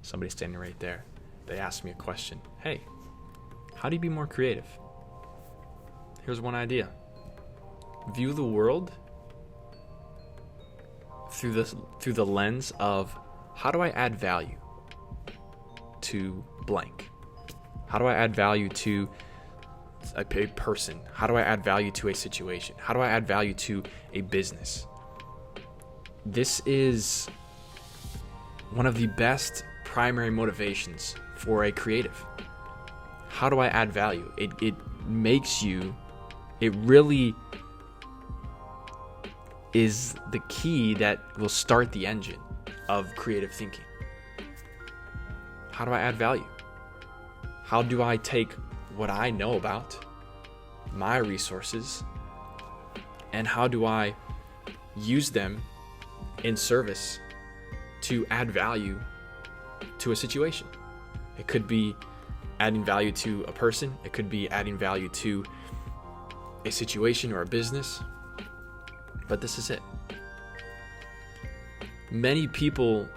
somebody standing right there. They asked me a question. Hey, how do you be more creative? Here's one idea. View the world through the lens of, how do I add value to blank? How do I add value to a person? How do I add value to a situation? How do I add value to a business? This is one of the best primary motivations for a creative. How do I add value? It really is the key that will start the engine of creative thinking. How do I add value? How do I take what I know about my resources, and how do I use them in service to add value to a situation? It could be adding value to a person. It could be adding value to a situation or a business. But this is it. Many people,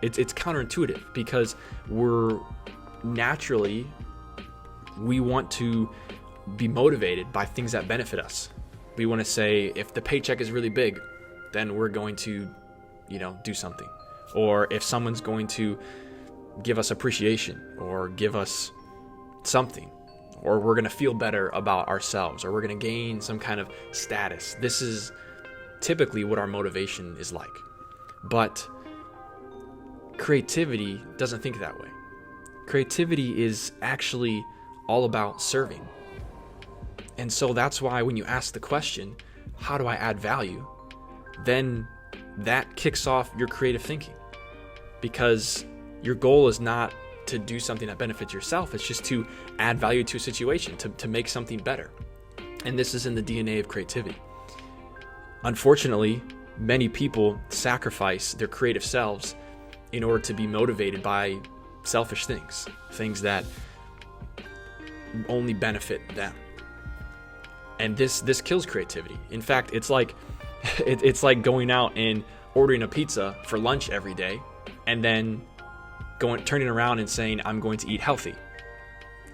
it's counterintuitive, because we want to be motivated by things that benefit us. We want to say, if the paycheck is really big, then we're going to, do something. Or if someone's going to give us appreciation or give us something, or we're going to feel better about ourselves, or we're going to gain some kind of status. This is typically what our motivation is like. But creativity doesn't think that way. Creativity is actually all about serving. And so that's why when you ask the question, how do I add value? Then that kicks off your creative thinking, because your goal is not to do something that benefits yourself. It's just to add value to a situation, to make something better. And this is in the DNA of creativity. Unfortunately, many people sacrifice their creative selves in order to be motivated by selfish things that only benefit them. And this kills creativity. In fact, it's like going out and ordering a pizza for lunch every day, and then turning around and saying, I'm going to eat healthy.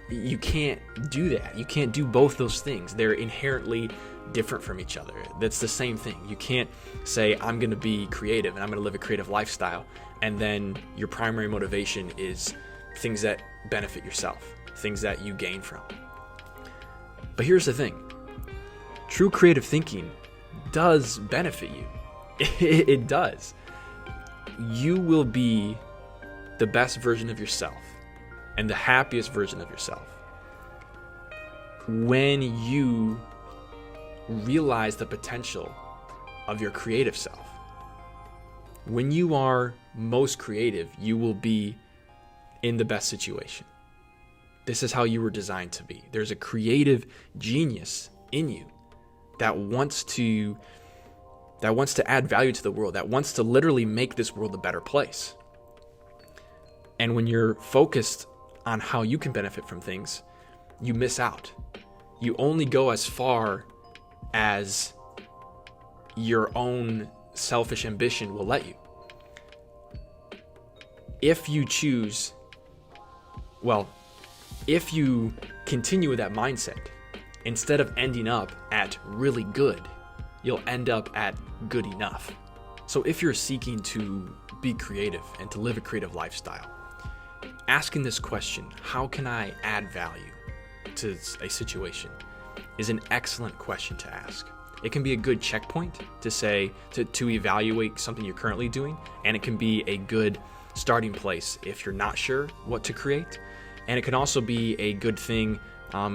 You can't do that. You can't do both those things. They're inherently different from each other. That's the same thing. You can't say, I'm going to be creative and I'm going to live a creative lifestyle, and then your primary motivation is things that benefit yourself, things that you gain from. But here's the thing. True creative thinking does benefit you. It does. You will be the best version of yourself and the happiest version of yourself when you realize the potential of your creative self. When you are most creative, you will be in the best situation. This is how you were designed to be. There's a creative genius in you that wants to add value to the world, that wants to literally make this world a better place. And when you're focused on how you can benefit from things, you miss out. You only go as far as your own selfish ambition will let you. If you continue with that mindset, instead of ending up at really good, you'll end up at good enough. So if you're seeking to be creative and to live a creative lifestyle, asking this question, how can I add value to a situation, is an excellent question to ask. It can be a good checkpoint to evaluate something you're currently doing, and it can be a good starting place if you're not sure what to create. And it can also be a good thing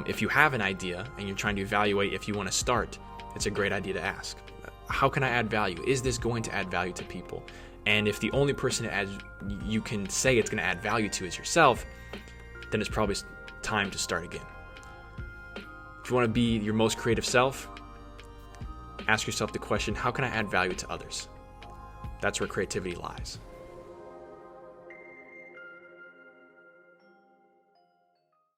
if you have an idea and you're trying to evaluate if you want to start. It's a great idea to ask. How can I add value? Is this going to add value to people? And if the only person you can say it's going to add value to is yourself, then it's probably time to start again. If you want to be your most creative self, ask yourself the question, how can I add value to others? That's where creativity lies.